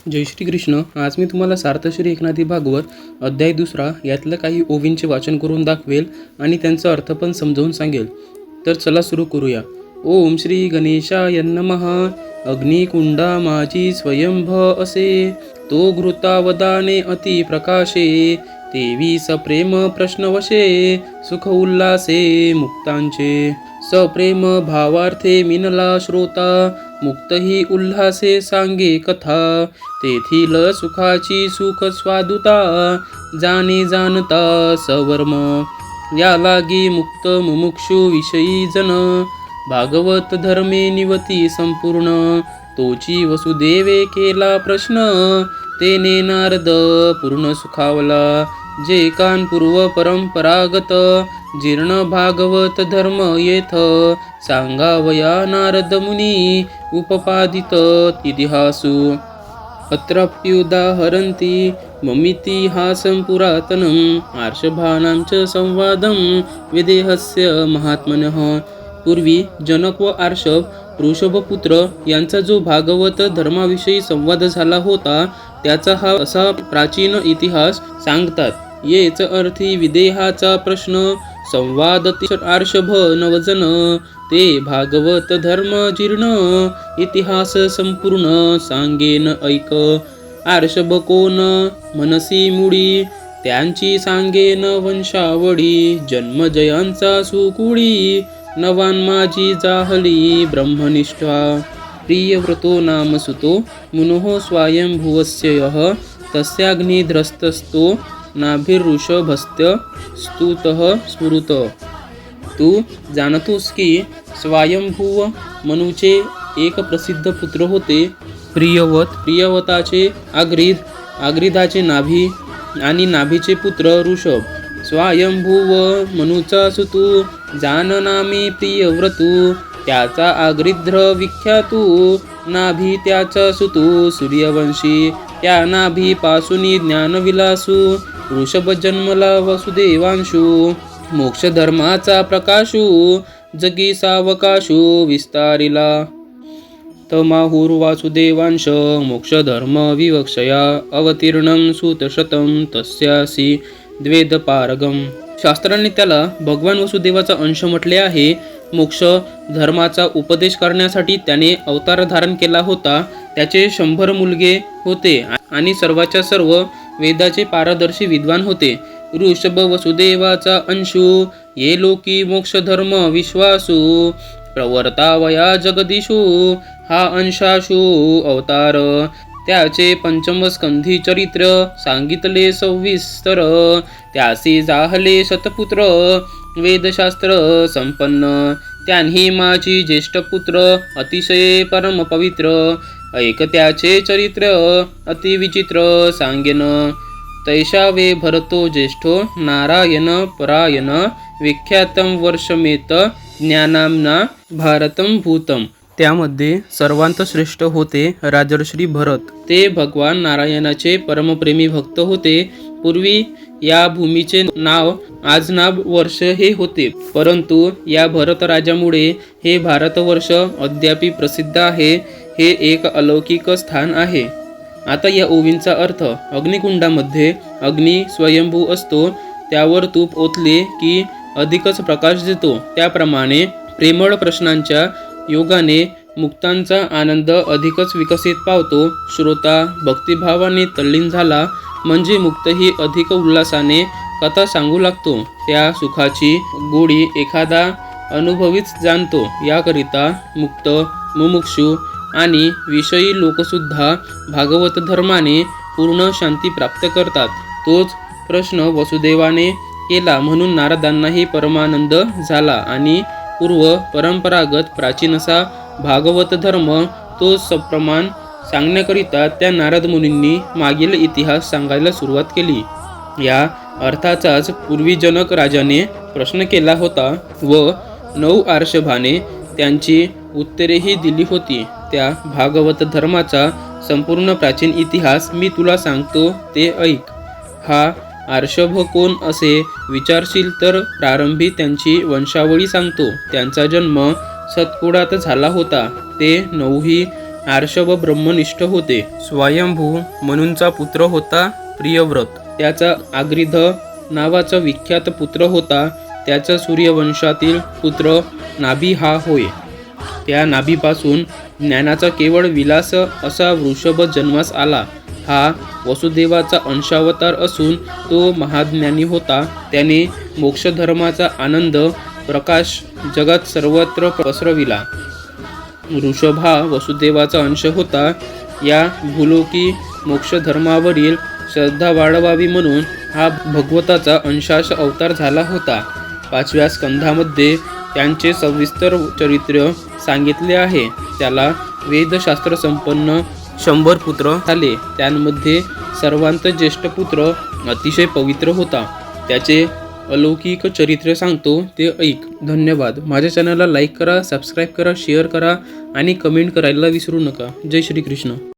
जय श्री कृष्ण. आज मी तुम्हाला सार्थश्री एकनाथी भागवत अध्याय 2 यातलं काही ओवींचे वाचन करून दाखवेल आणि त्यांचा अर्थ पण समजावून सांगेल. तर चला सुरू करूया. ओम श्री गणेशाय नमः. अग्निकुंडा माझी स्वयंभ असे, तो घृतावदाने अति प्रकाशे, तेवी सप्रेम प्रश्नवशे, सुख उल्लासे मुक्तांचे. सप्रेम भावार्थे मिनला श्रोता, मुक्तही उल्हासे सांगे कथा. तेथील सुखाची सुख स्वादुता, जाणे जाणता सवर्म. या लागी मुक्त मुमुक्षु विषयी जन, भागवत धर्मे निवती संपूर्ण. तोची वसुदेवे केला प्रश्न, तेने नारद पूर्ण सुखावला. जे कान पूर्व परंपरागत, जीर्ण भागवत धर्म येथ. सांगावया नारद मुनी, उपपादित इतिहासु. अत्राप्युदाहरन्ति ममितिहासं पुरातनम्, आर्षभानां च संवादं विदेहस्य महात्मनः. पूर्वी जनक व आर्षभ ऋषभपुत्र यांचा जो भागवत धर्माविषयी संवाद झाला होता, त्याचा हा असा प्राचीन इतिहास सांगतात. येच अर्थी विदेहाचा प्रश्न, संवाद आर्षभ नवजन. ते भागवत धर्म जीर्ण, इतिहास संपूर्ण सांगेन ऐक. आर्षभ कोण मनसी मुडी, त्यांची सांगेन वंशावळी. जन्मजयांचा सुकुळी, नवान माझी जाहली ब्रह्मनिष्ठा. प्रियव्रतो नाम सुतो, मुनोः स्वयंभुवस्य यः. तस्याग्निध्रस्तस्तो, नाभिर्ऋषभस्य स्तुतः स्मृत. तू जाणतोस की स्वयंभुव मनुचे एक प्रसिद्ध पुत्र होते. प्रियवताचे आग्रिधाचे नाभी आणि नाभीचे पुत्र ऋषभ. स्वयंभुव मनुचा सुतू, जान नामे प्रियव्रतू. त्याचा आग्रिध्र विख्यातू, नाभी त्याचा सुतू सूर्यवंशी. त्या नाभी पासूनी ज्ञानविलासू, ऋषभ जन्मला वसुदेवांशू. मोक्ष धर्माचा प्रकाशू, जगी सावकाशू विस्तारिला. तमाहुर्वासुदेवांश, मोक्ष धर्म विवक्षया. अवतीर्णं सूतशतं, तस्यासी द्वेदपारगम. शास्त्रांनी त्याला भगवान वसुदेवाचा अंश म्हटले आहे. मोक्ष धर्माचा उपदेश करण्यासाठी त्याने अवतार धारण केला होता. त्याचे 100 मुलगे होते आणि सर्वाच्या सर्व वेदाचे पारदर्शी विद्वान होते. ऋषभ वसुदेवाचा अंशू, ये लोकी मोक्ष धर्म विश्वासू. प्रवर्तावया जगदीशू, हा अंशाशू अवतार. त्याचे पंचमस्कंधी चरित्र सांगितले सविस्तर. त्यासी जाहले शतपुत्र, वेदशास्त्र संपन्न. त्यांही माझी ज्येष्ठ पुत्र, अतिशय परम पवित्र. ऐक त्याचे चरित्र अतिविचित्र सांगेन. तैशावे भरतो ज्येष्ठो, नारायण परायण. विख्यातं वर्षमेत, ज्ञानाम्ना भारतं भूतम. त्यामध्ये सर्वांत श्रेष्ठ होते राजर्षी भरत. ते भगवान नारायणाचे परमप्रेमी भक्त होते. पूर्वी या भूमीचे नाव आजनाब वर्ष हे होते, परंतु या भरत राजामुळे हे भारतवर्ष अद्यापि प्रसिद्ध आहे. हे एक अलौकिक स्थान आहे. आता या ओवींचा अर्थ. अग्निकुंडामध्ये अग्नी स्वयंभू असतो. त्यावर तूप ओतले की अधिकच प्रकाश देतो. त्याप्रमाणे प्रेमळ प्रश्नांच्या योगाने मुक्तांचा आनंद अधिकच विकसित पावतो. श्रोता भक्तिभावाने तल्लीन झाला म्हणजे मुक्तही अधिक उल्हासाने कथा सांगू लागतो. त्या सुखाची गोडी एखादा अनुभवीच जाणतो. याकरिता मुक्त, मुमुक्षु आणि विषयी लोकसुद्धा भागवत धर्माने पूर्ण शांती प्राप्त करतात. तोच प्रश्न वसुदेवाने केला म्हणून नारदांनाही परमानंद झाला आणि पूर्व परंपरागत प्राचीन असा भागवत धर्म तो सप्रमाण सांगण्याकरिता त्या नारद मुनींनी मागील इतिहास सांगायला सुरुवात केली. या अर्थाचाच पूर्वी जनक राजाने प्रश्न केला होता व 9 आर्षभाने त्यांची उत्तरेही दिली होती. त्या भागवत धर्माचा संपूर्ण प्राचीन इतिहास मी तुला सांगतो, ते ऐक. हा आर्षभ कोण असे विचारशील तर प्रारंभी त्यांची वंशावळी सांगतो. त्यांचा जन्म सतकुडात झाला होता. ते 9ही आर्ष व ब्रह्मनिष्ठ होते. स्वयंभू मनूंचा पुत्र होता प्रियव्रत. त्याचा आग्रिध नावाचा विख्यात पुत्र होता. त्याचा सूर्यवंशातील पुत्र नाभी हा होय. त्या नाभीपासून ज्ञानाचा केवळ विलास असा वृषभ जन्मास आला. हा वसुदेवाचा अंशावतार असून तो महाज्ञानी होता. त्याने मोक्षधर्माचा आनंद प्रकाश जगात सर्वत्र पसरविला. वृषभ हा वसुदेवाचा अंश होता. या भूलोकी मोक्षधर्मावरील श्रद्धा वाढवावी म्हणून हा भगवताचा अंशाश अवतार झाला होता. 5व्या स्कंधामध्ये त्यांचे सविस्तर चरित्र सांगितले आहे. त्याला वेदशास्त्र संपन्न 100 पुत्र झाले. त्यांमध्ये सर्वांत ज्येष्ठ पुत्र अतिशय पवित्र होता. त्याचे अलौकिक चरित्र सांगतो ते ऐक. धन्यवाद. माझ्या चॅनलला लाईक करा, सबस्क्राईब करा, शेअर करा आणि कमेंट करायला विसरू नका. जय श्री कृष्ण.